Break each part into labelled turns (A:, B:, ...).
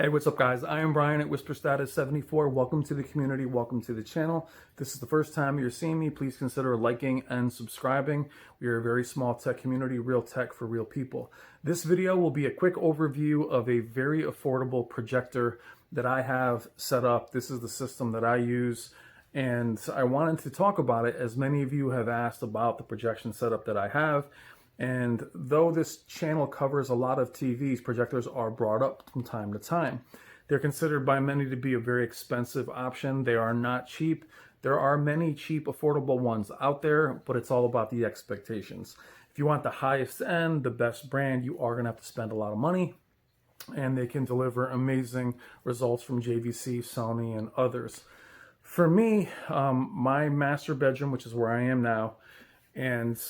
A: Hey, what's up guys? I am Brian at Whisper Status 74. Welcome to the community, welcome to the channel. If this is the first time you're seeing me, please consider liking and subscribing. We are a very small tech community, real tech for real people. This video will be a quick overview of a very affordable projector that I have set up. This is the system that I use, and I wanted to talk about it as many of you have asked about the projection setup that I have. And though this channel covers a lot of TVs, projectors are brought up from time to time. They're considered by many to be a very expensive option. They are not cheap. There are many cheap, affordable ones out there, but it's all about the expectations. If you want the highest end, the best brand, you are going to have to spend a lot of money. And they can deliver amazing results from JVC, Sony, and others. For me, my master bedroom, which is where I am now, and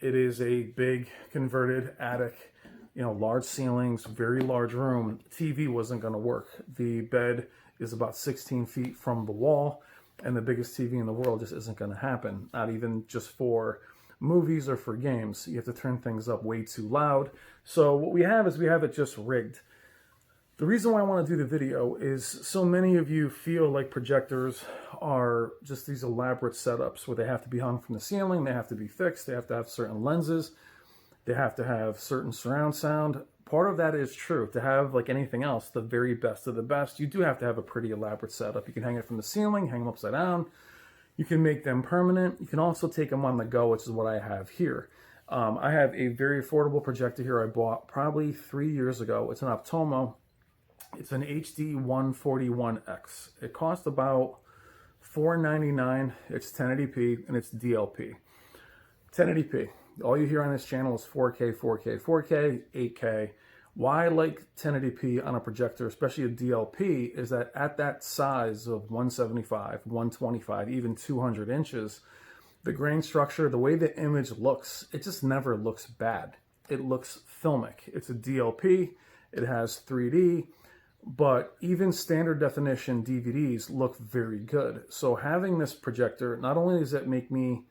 A: it is a big converted attic, large ceilings, very large room. TV wasn't going to work. The bed is about 16 feet from the wall, and the biggest TV in the world just isn't going to happen. Not even just for movies or for games. You have to turn things up way too loud. So what we have is we have it just rigged. The reason why I want to do the video is so many of you feel like projectors are just these elaborate setups where they have to be hung from the ceiling, they have to be fixed, they have to have certain lenses, they have to have certain surround sound. Part of that is true. To have, like anything else, the very best of the best, you do have to have a pretty elaborate setup. You can hang it from the ceiling, hang them upside down. You can make them permanent. You can also take them on the go, which is what I have here. I have a very affordable projector here I bought probably 3 years ago. It's an Optoma. It's an HD 141X. It cost about $499. It's 1080p and it's DLP. 1080p. All you hear on this channel is 4K, 4K, 4K, 8K. Why I like 1080p on a projector, especially a DLP, is that at that size of 175, 125, even 200 inches, the grain structure, the way the image looks, it just never looks bad. It looks filmic. It's a DLP. It has 3D. But even standard definition DVDs look very good. So having this projector, not only does it make me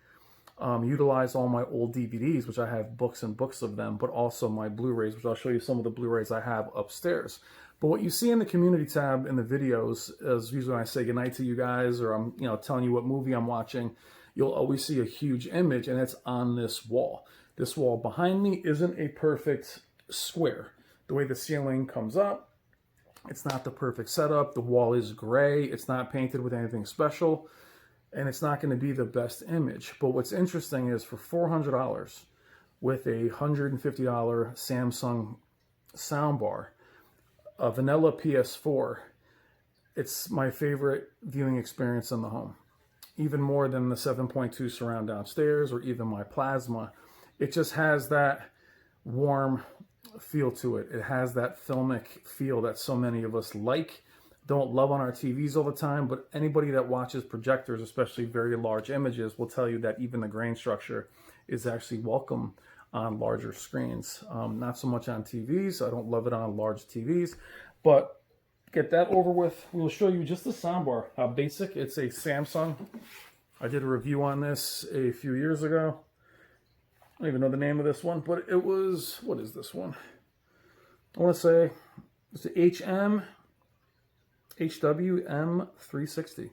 A: utilize all my old DVDs, which I have books and books of them, but also my Blu-rays, which I'll show you some of the Blu-rays I have upstairs. But what you see in the community tab in the videos is usually when I say goodnight to you guys, or I'm telling you what movie I'm watching, you'll always see a huge image, and it's on this wall. This wall behind me isn't a perfect square. The way the ceiling comes up, it's not the perfect setup. The wall is gray. It's not painted with anything special. And it's not going to be the best image. But what's interesting is for $400 with a $150 Samsung Soundbar, a vanilla PS4, it's my favorite viewing experience in the home. Even more than the 7.2 surround downstairs or even my plasma. It just has that warm feel to it. It has that filmic feel that so many of us don't love on our TVs all the time, but anybody that watches projectors, especially very large images, will tell you that even the grain structure is actually welcome on larger screens. Not so much on TVs. I don't love it on large TVs, but get that over with. We'll show you just the soundbar, how basic. It's a Samsung. I did a review on this a few years ago. I don't even know the name of this one, but it was, what is this one? I want to say it's the HWM360.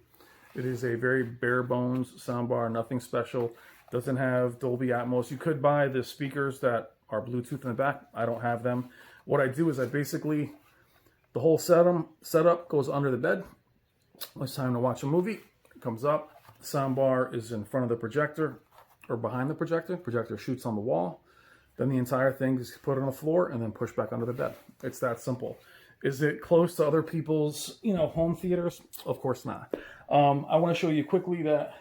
A: It is a very bare bones soundbar, nothing special. Doesn't have Dolby Atmos. You could buy the speakers that are Bluetooth in the back. I don't have them. What I do is I basically, the whole setup goes under the bed. When it's time to watch a movie, it comes up. The soundbar is in front of the projector, or behind the projector. Projector shoots on the wall. Then the entire thing is put on the floor and then pushed back under the bed. It's that simple. Is it close to other people's, home theaters? Of course not. I want to show you quickly that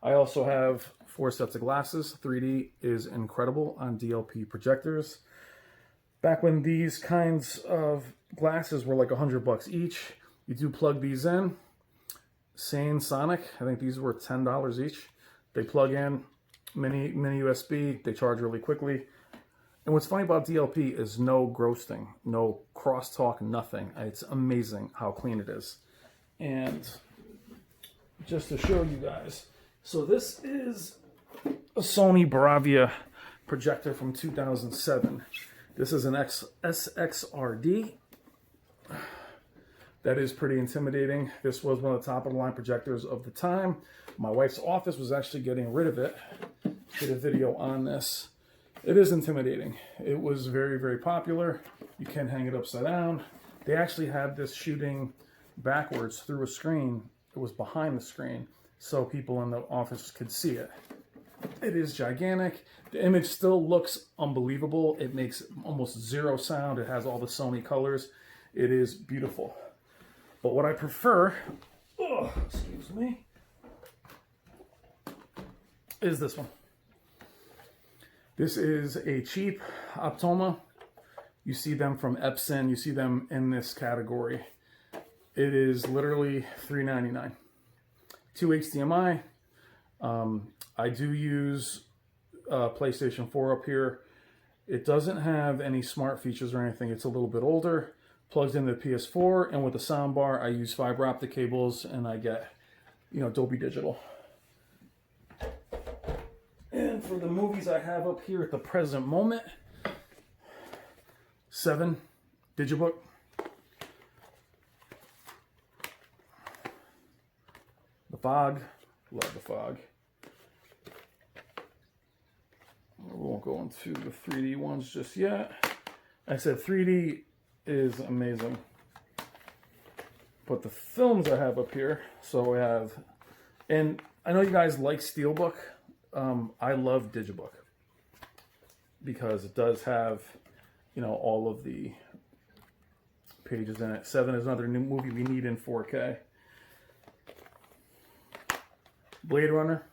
A: I also have 4 sets of glasses. 3D is incredible on DLP projectors. Back when these kinds of glasses were like $100 each, you do plug these in. Sane Sonic, I think these were $10 each. They plug in, mini USB, they charge really quickly. And what's funny about DLP is no ghosting, no crosstalk, nothing. It's amazing how clean it is. And just to show you guys, so this is a Sony Bravia projector from 2007. This is an SXRD. That is pretty intimidating. This was one of the top of the line projectors of the time. My wife's office was actually getting rid of it. Did a video on this. It is intimidating. It was very, very popular. You can hang it upside down. They actually had this shooting backwards through a screen. It was behind the screen, so people in the office could see it. It is gigantic. The image still looks unbelievable. It makes almost zero sound. It has all the Sony colors. It is beautiful. But what I prefer, excuse me, is this one. This is a cheap Optoma. You see them from Epson. You see them in this category. It is literally $3.99. 2 HDMI. I do use PlayStation 4 up here. It doesn't have any smart features or anything. It's a little bit older. Plugs into the PS4, and with the soundbar, I use fiber optic cables, and I get, Dolby Digital. And for the movies I have up here at the present moment, 7 Digibook. The Fog, love the Fog. We won't go into the 3D ones just yet. I said 3D is amazing. But the films I have up here, so we have, and I know you guys like Steelbook. I love Digibook because it does have, all of the pages in it. 7 is another new movie we need in 4K. Blade Runner.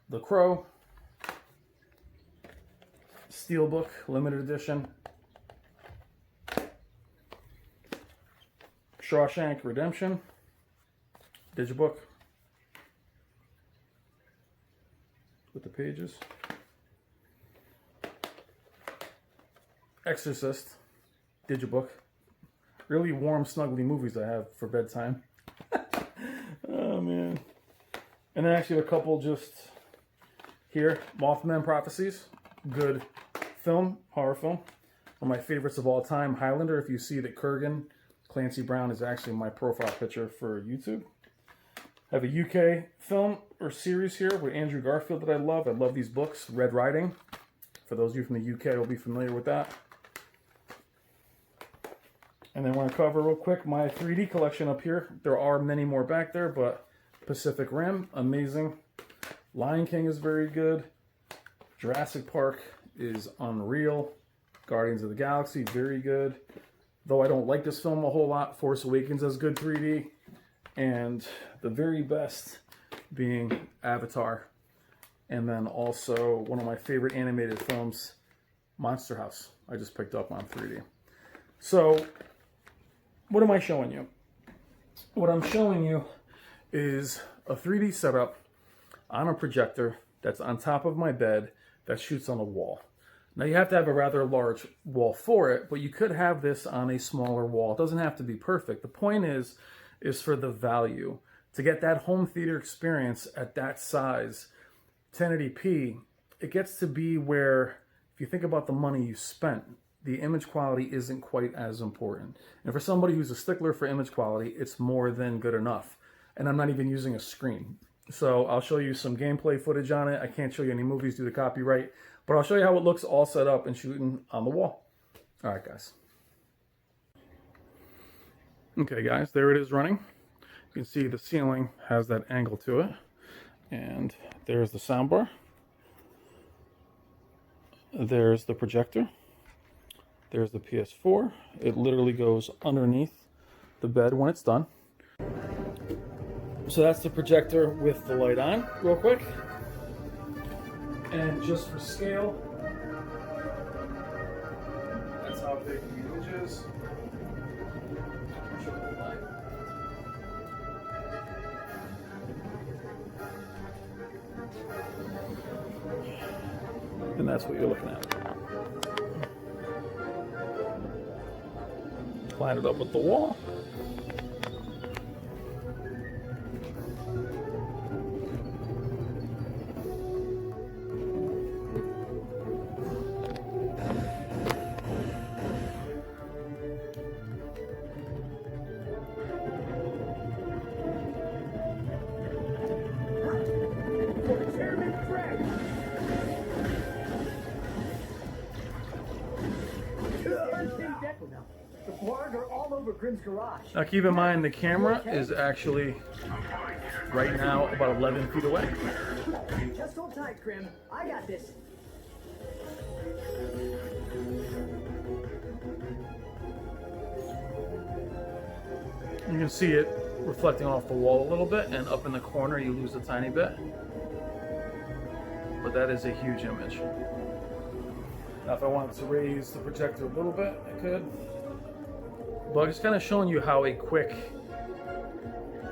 A: The Crow. Steelbook limited edition. Shawshank Redemption. Digibook. With the pages. Exorcist. Digibook. Really warm, snuggly movies I have for bedtime. Oh, man. And then actually a couple just here. Mothman Prophecies. Good film, horror film. One of my favorites of all time. Highlander. If you see that Kurgan, Clancy Brown, is actually my profile picture for YouTube. I have a UK film or series here with Andrew Garfield that I love. I love these books. Red Riding. For those of you from the UK will be familiar with that. And then I want to cover real quick my 3D collection up here. There are many more back there, but Pacific Rim, amazing. Lion King is very good. Jurassic Park is unreal. Guardians of the Galaxy, very good. Though I don't like this film a whole lot, Force Awakens has good 3D. And the very best being Avatar. And then also one of my favorite animated films, Monster House. I just picked up on 3D. So, what am I showing you? What I'm showing you is a 3D setup on a projector that's on top of my bed that shoots on a wall. Now you have to have a rather large wall for it, but you could have this on a smaller wall. It doesn't have to be perfect. The point is for the value. To get that home theater experience at that size, 1080p, it gets to be where, if you think about the money you spent, the image quality isn't quite as important. And for somebody who's a stickler for image quality, it's more than good enough. And I'm not even using a screen. So I'll show you some gameplay footage on it. I can't show you any movies due to copyright, but I'll show you how it looks all set up and shooting on the wall. All right, guys. Okay, guys, there it is running. You can see the ceiling has that angle to it. And there's the soundbar. There's the projector. There's the PS4. It literally goes underneath the bed when it's done. So that's the projector with the light on, real quick. And just for scale, that's how big the image is. And that's what you're looking at. Line it up with the wall.
B: over Grim's garage.
A: Now keep in mind the camera is actually right now about 11 feet away.
B: Just hold tight, Grim. I got this.
A: You can see it reflecting off the wall a little bit, and up in the corner you lose a tiny bit. But that is a huge image. Now if I wanted to raise the projector a little bit, I could. But I'm just kind of showing you how you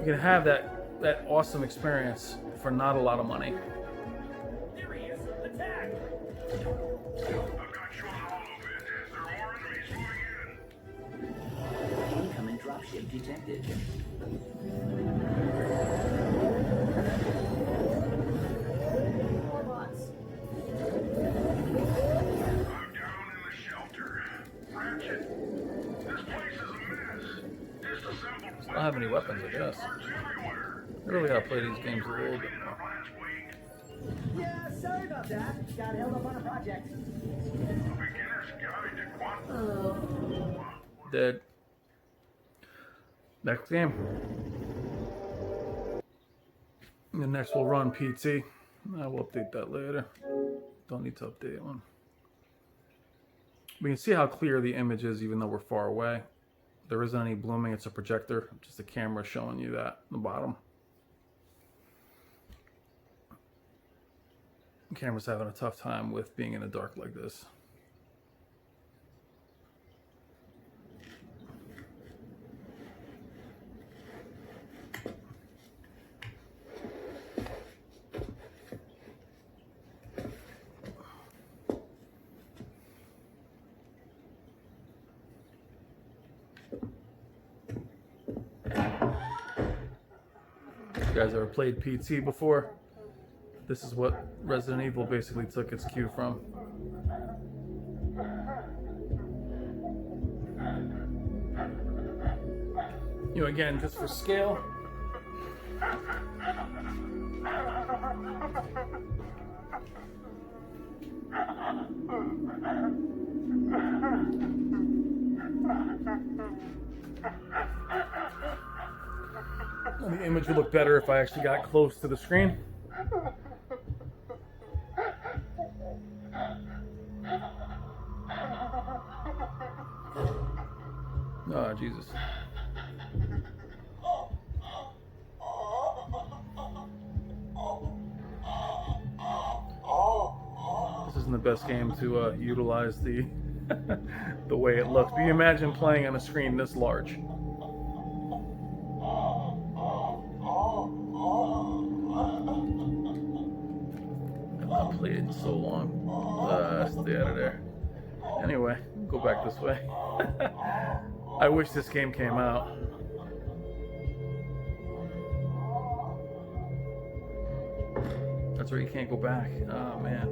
A: can have that awesome experience for not a lot of money.
B: There he is. Attack!
C: I've got you on the hollow bit. There are more enemies moving in.
D: Incoming dropship detected.
B: More bots.
C: I'm down in the shelter. Ratchet, this place is a mess. Disassembled
A: I don't have any weapons, I guess.
C: parts everywhere.
A: I really gotta play these games a little bit
C: Cleaned
A: more.
C: up last week.
B: Yeah, sorry about that. Got held up on a project.
C: A beginner's guide to quantum.
A: Dead. Next game. And then next we'll run PT. I will update that later. Don't need to update one. We can see how clear the image is even though we're far away. There isn't any blooming, it's a projector, just a camera showing you that in the bottom. The camera's having a tough time with being in the dark like this. You guys ever played PT before? This is what Resident Evil basically took its cue from. You know, again, just for scale. The image would look better if I actually got close to the screen. Oh, Jesus. This isn't the best game to utilize the the way it looks. But you imagine playing on a screen this large. I've not played it in so long. Stay out of there. Anyway, go back this way. I wish this game came out. That's where you can't go back. Oh, man.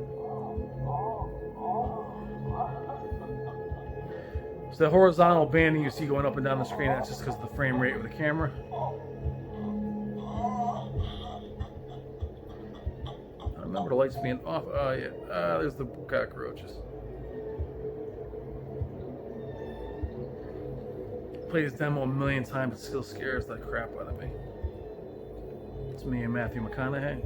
A: So the horizontal banding you see going up and down the screen, that's just because of the frame rate of the camera. I remember the lights being off. Oh, yeah. There's the cockroaches. Played this demo a million times, it still scares the crap out of me. It's me and Matthew McConaughey.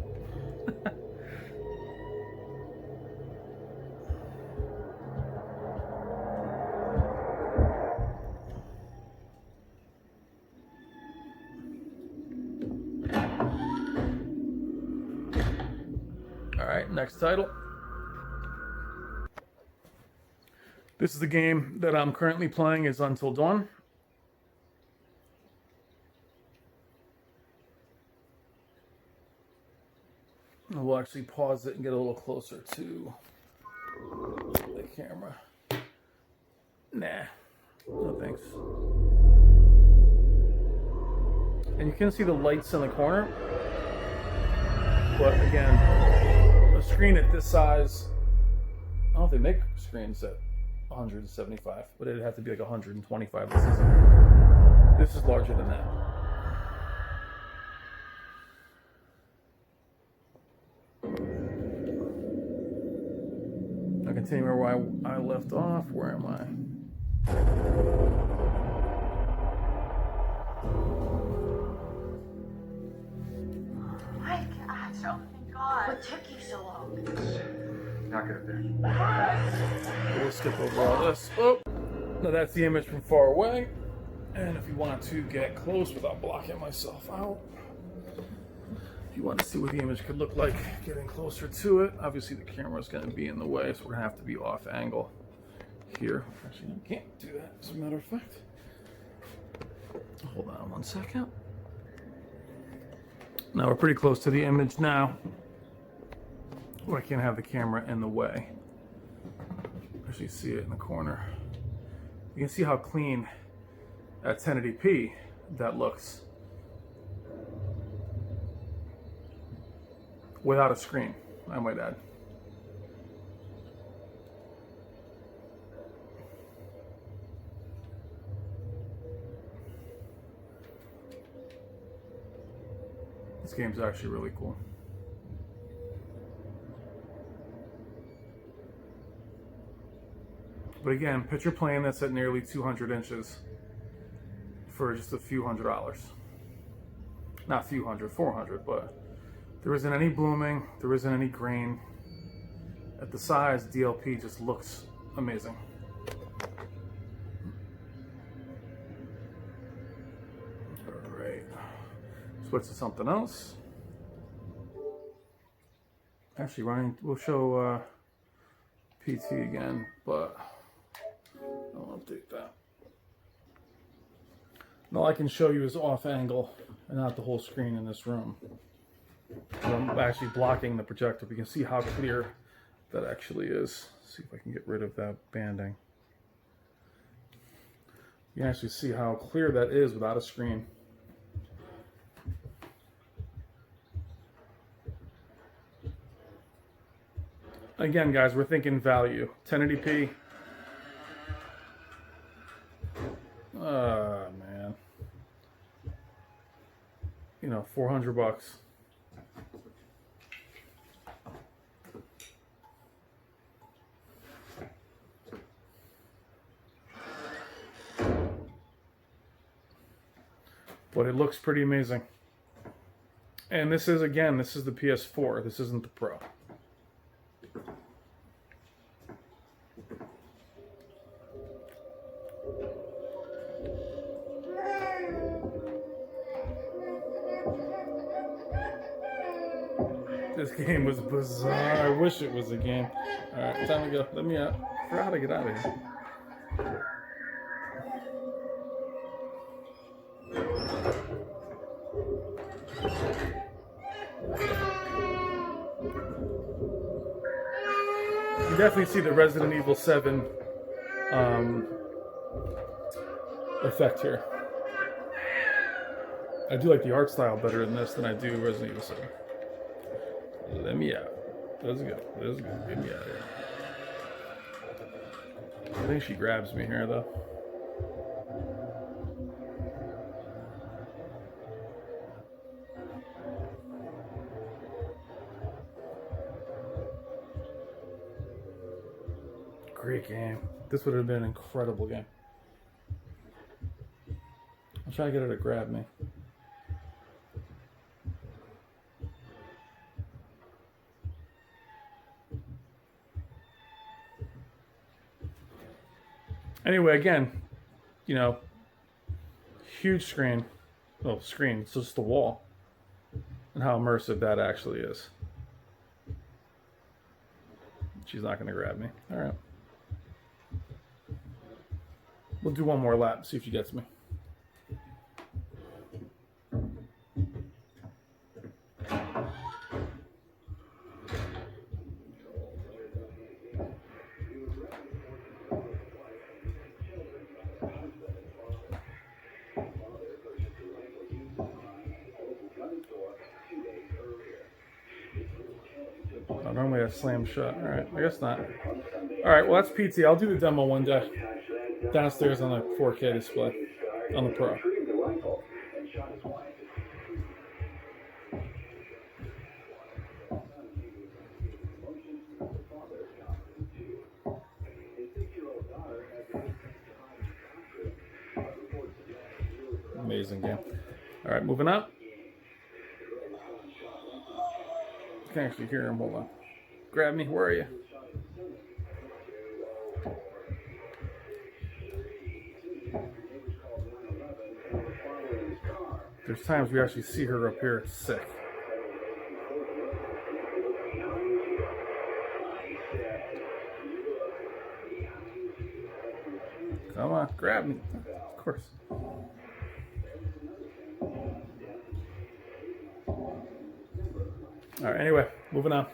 A: Alright, next title. This is the game that I'm currently playing, is Until Dawn. We'll actually pause it and get a little closer to the camera. Nah, no thanks. And you can see the lights in the corner. But again, a screen at this size, I don't know if they make screens at 175, but it'd have to be like 125. This is larger than that. I continue where I left off. Where am I?
D: so. Thank God. What took you so long?
C: Not good there.
A: We'll skip over all this. Oh, now that's the image from far away. And if you want to get close without blocking myself out, if you want to see what the image could look like getting closer to it, obviously the camera is going to be in the way, so we're going to have to be off angle here. Actually, I can't do that, as a matter of fact. Hold on 1 second. Now we're pretty close to the image now. Well, I can't have the camera in the way. Actually, see it in the corner. You can see how clean at 1080p that looks without a screen, I might add. This game's actually really cool. But again, picture plane that's at nearly 200 inches for just a few $100s. Not a few hundred, 400, but there isn't any blooming, there isn't any grain. At the size, DLP just looks amazing. Alright, switch to something else. Actually, Ryan, we'll show PT again, but I'll update that. And all I can show you is off angle and not the whole screen in this room. I'm actually blocking the projector. We can see how clear that actually is. Let's see if I can get rid of that banding. You can actually see how clear that is without a screen. Again, guys, we're thinking value. 1080p. Man. You know, $400. But it looks pretty amazing. And this is, again, this is the PS4. This isn't the Pro. This game was bizarre. I wish it was a game. Alright, time to go. Let me out. I forgot how to get out of here. You definitely see the Resident Evil 7 effect here. I do like the art style better in this than I do Resident Evil 7. Let me out. Let's go. Let's go. Get me out of here. I think she grabs me here, though. Great game. This would have been an incredible game. I'll try to get her to grab me. Anyway, again, you know, huge screen. Oh, screen. It's just the wall. And how immersive that actually is. She's not going to grab me. All right. We'll do one more lap, see if she gets me. Oh, normally I slam shut. All right, I guess not. All right, well, that's PT. I'll do the demo one day. Downstairs on the 4K display on the Pro. Amazing game. All right, moving up. You can actually hear him. Hold on. Grab me. Where are you? There's times we actually see her up here. It's sick. Come on, grab me. Of course. All right, anyway, moving on.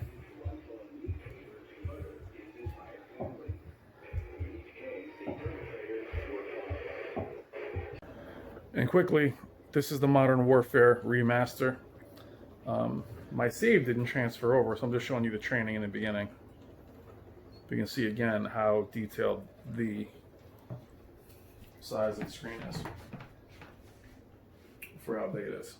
A: And quickly, this is the Modern Warfare remaster. My save didn't transfer over, so I'm just showing you the training in the beginning. You can see again how detailed the size of the screen is for how big it is.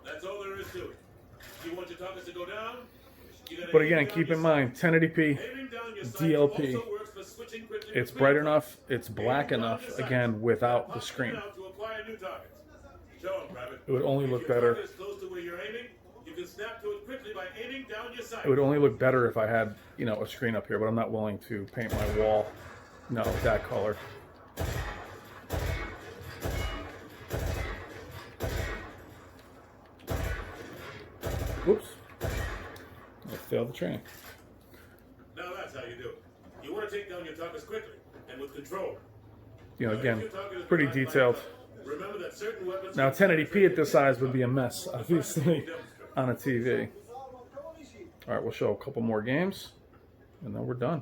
E: That's all there is to it. You want your targets to go down?
A: But again, keep in mind, 1080p, DLP, it's bright enough, it's black enough, again, without the screen. It would only look better. It would only look better if I had, you know, a screen up here, but I'm not willing to paint my wall, no, that color. Oops. I failed the training.
E: Now that's how you do it. You want to take down your targets quickly and with control.
A: You know, again, pretty detailed.
E: Remember that certain weapons
A: Now 1080p at this size would be a mess, obviously, on a TV. All right, we'll show a couple more games, and then we're done.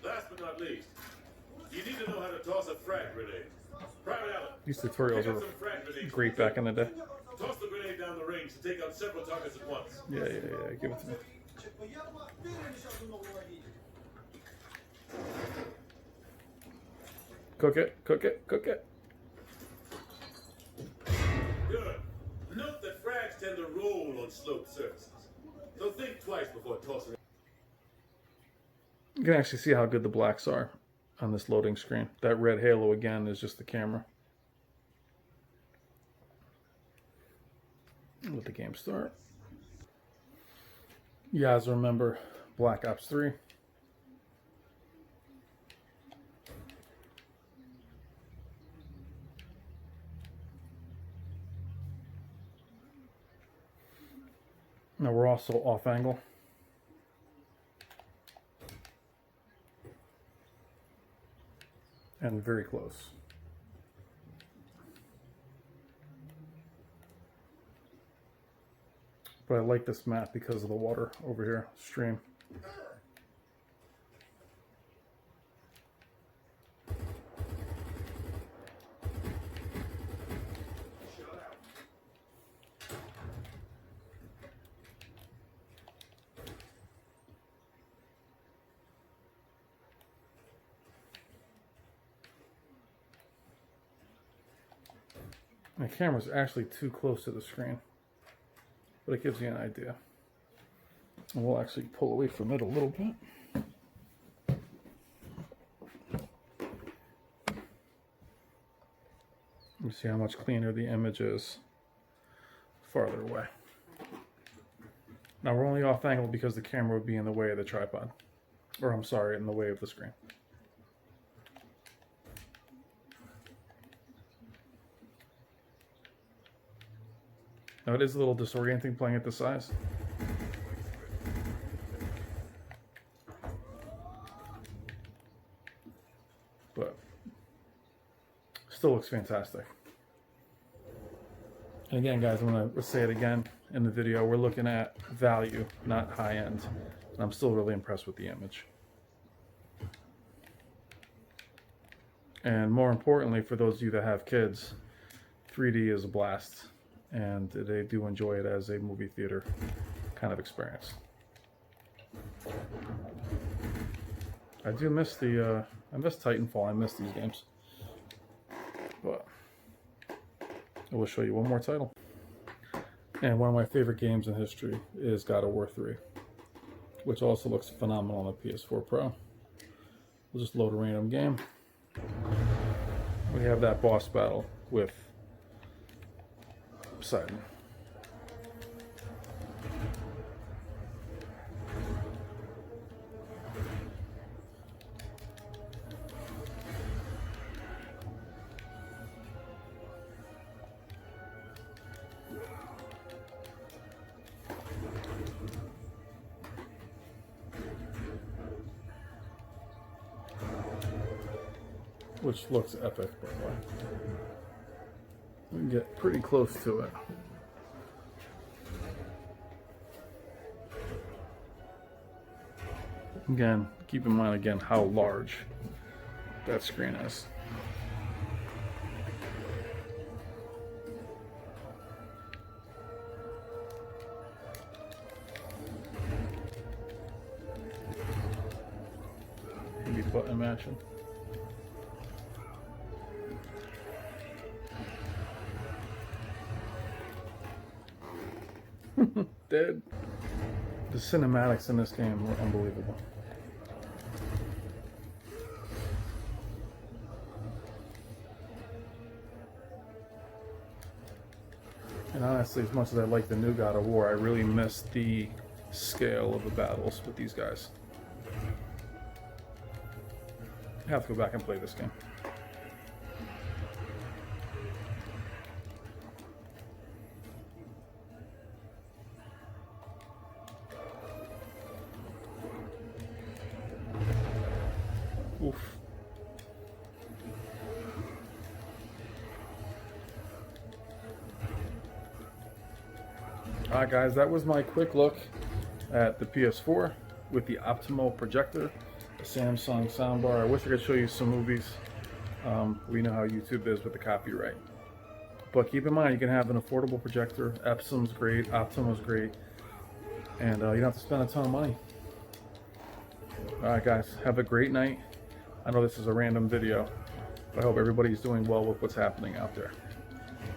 E: Last but not least, you need to know how to toss a frag grenade. Private Allen,
A: These tutorials are great back in the day.
E: toss the grenade down the range to take out several targets at once.
A: Yeah, give it to me. Cook it, cook it, cook it.
E: Good. Note that frags tend to roll on sloped surfaces. So think twice before tossing it.
A: You can actually see how good the blacks are on this loading screen. That red halo again is just the camera. Let the game start. You guys remember Black Ops 3? Now we're also off angle. And very close. But I like this map because of the water over here, stream. My camera's actually too close to the screen, but it gives you an idea. And we'll actually pull away from it a little bit. You see how much cleaner the image is farther away. Now we're only off angle because the camera would be in the way of the tripod. Or I'm sorry, in the way of the screen. Now it is a little disorienting playing at this size. But still looks fantastic. And again, guys, I'm going to say it again in the video. We're looking at value, not high end. And I'm still really impressed with the image. And more importantly, for those of you that have kids, 3D is a blast. And they do enjoy it as a movie theater kind of experience. I do miss I miss Titanfall. I miss these games. But I will show you one more title. And one of my favorite games in history is God of War 3, which also looks phenomenal on the PS4 Pro. We'll just load a random game. We have that boss battle with Poseidon. Which looks epic, by the way. We can get pretty close to it. Again, keep in mind again how large that screen is. Maybe button matching. Dead. The cinematics in this game were unbelievable. And honestly, as much as I like the new God of War, I really miss the scale of the battles with these guys. I have to go back and play this game. Oof. Alright guys, that was my quick look at the PS4 with the Optoma Projector, the Samsung Soundbar. I wish I could show you some movies. We know how YouTube is with the copyright. But keep in mind, you can have an affordable projector. Epsom's great, Optoma's great, and you don't have to spend a ton of money. Alright guys, have a great night. I know this is a random video, but I hope everybody's doing well with what's happening out there.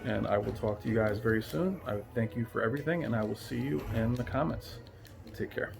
A: And I will talk to you guys very soon. I thank you for everything, and I will see you in the comments. Take care.